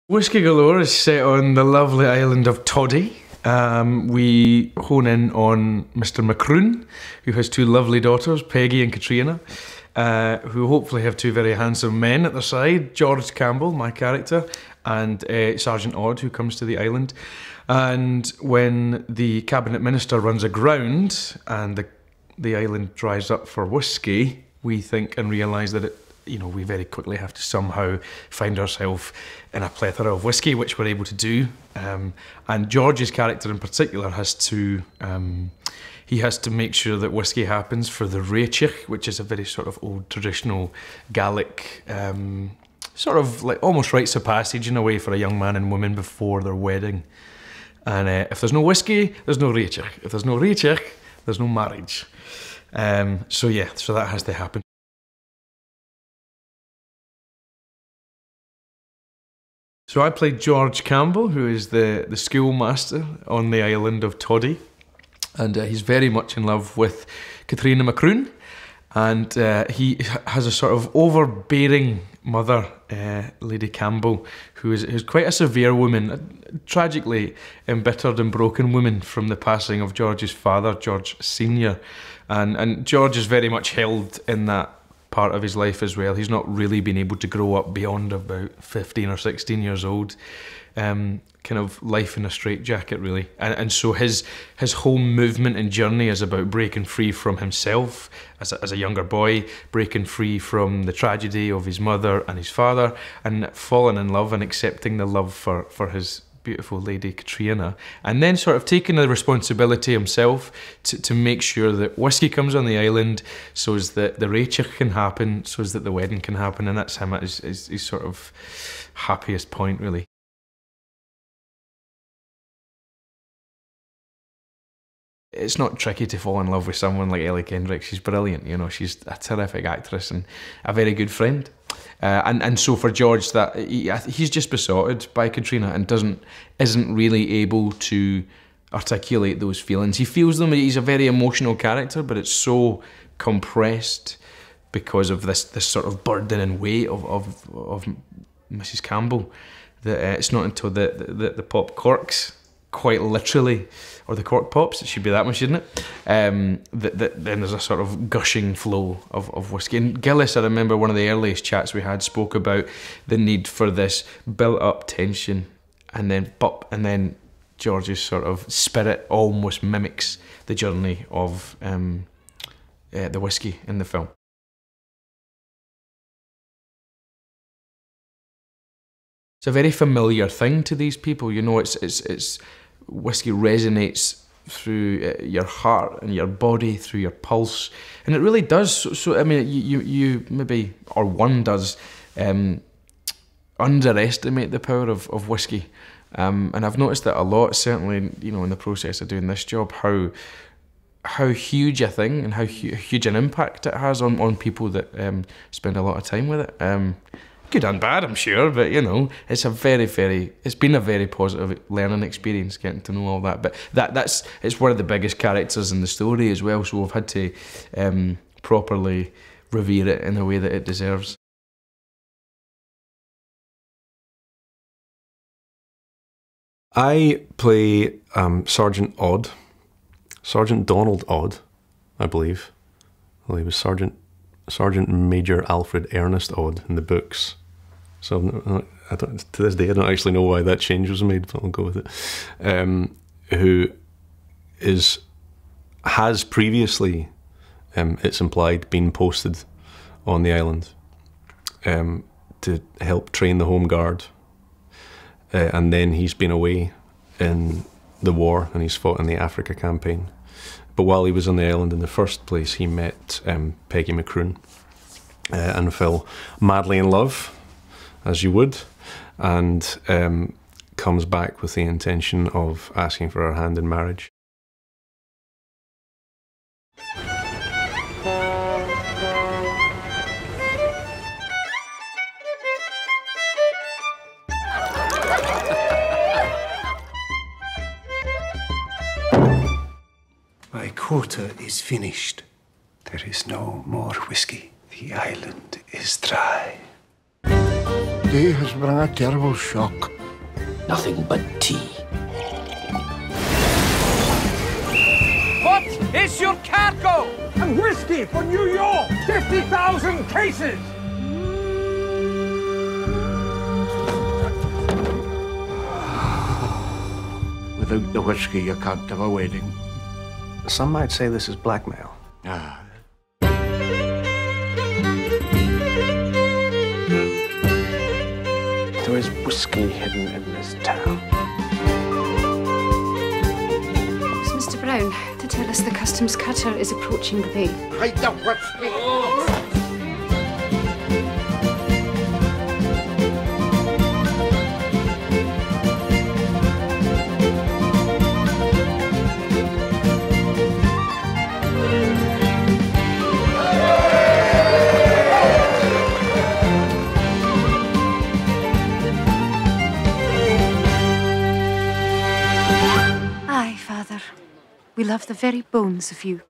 Whiskey Galore is set on the lovely island of Toddy. We hone in on Mr. Macroon, who has two lovely daughters, Peggy and Katrina, who hopefully have two very handsome men at their side, George Campbell, my character, and Sergeant Odd, who comes to the island. And when the cabinet minister runs aground and the island dries up for whiskey, we think and realise that we very quickly have to somehow find ourselves in a plethora of whiskey, which we're able to do. And George's character in particular has to make sure that whiskey happens for the Réitich, which is a very sort of old traditional Gaelic, sort of like almost rites of passage in a way for a young man and woman before their wedding. And if there's no whiskey, there's no Réitich. If there's no Réitich, there's no marriage. So that has to happen. So I played George Campbell, who is the schoolmaster on the island of Toddy, and he's very much in love with Katrina Macroon, and he has a sort of overbearing mother, Lady Campbell, who is quite a severe woman, a tragically embittered and broken woman from the passing of George's father, George Senior, and George is very much held in that part of his life as well. He's not really been able to grow up beyond about 15 or 16 years old. Kind of life in a straitjacket, really. And so his whole movement and journey is about breaking free from himself as a younger boy, breaking free from the tragedy of his mother and his father, and falling in love and accepting the love for his beautiful lady Katrina, and then sort of taking the responsibility himself to make sure that whiskey comes on the island, so as that the Réitich can happen, so as that the wedding can happen, and that's him at his sort of happiest point, really. It's not tricky to fall in love with someone like Ellie Kendrick. She's brilliant, you know, she's a terrific actress and a very good friend. And so for George, that he's just besotted by Katrina and isn't really able to articulate those feelings. He feels them. He's a very emotional character, but it's so compressed because of this sort of burden and weight of Mrs. Campbell that it's not until the pop corks, quite literally, or the cork pops, it should be that much, shouldn't it? Then there's a sort of gushing flow of whiskey. And Gillis, I remember one of the earliest chats we had, spoke about the need for this built-up tension, and then pop, and then George's sort of spirit almost mimics the journey of the whiskey in the film. It's a very familiar thing to these people, you know. It's whiskey resonates through your heart and your body, through your pulse, and it really does. So I mean, you maybe, or one does, underestimate the power of whiskey, and I've noticed that a lot. Certainly, you know, in the process of doing this job, how huge a thing and how huge an impact it has on people that spend a lot of time with it. Good and bad, I'm sure, but you know, it's been a very positive learning experience getting to know all that. But it's one of the biggest characters in the story as well, so we've had to properly revere it in a way that it deserves. I play Sergeant Odd, Sergeant Donald Odd, I believe. Well, he was Sergeant Major Alfred Ernest Odd in the books. So to this day I don't actually know why that change was made, but I'll go with it. Who has previously, it's implied, been posted on the island to help train the Home Guard. And then he's been away in the war and he's fought in the Africa campaign. But while he was on the island in the first place, he met Peggy Macroon and fell madly in love, as you would, and comes back with the intention of asking for her hand in marriage. My quota is finished. There is no more whiskey. The island is dry. Day has brought a terrible shock. nothing but tea. What is your cargo? And whiskey for New York! 50,000 cases! Without the whiskey, you can't have a wedding. Some might say this is blackmail. Ah. There is whiskey hidden in this town. It's Mr. Brown to tell us the customs cutter is approaching the bay. Hide the whiskey! Aye, Father. We love the very bones of you.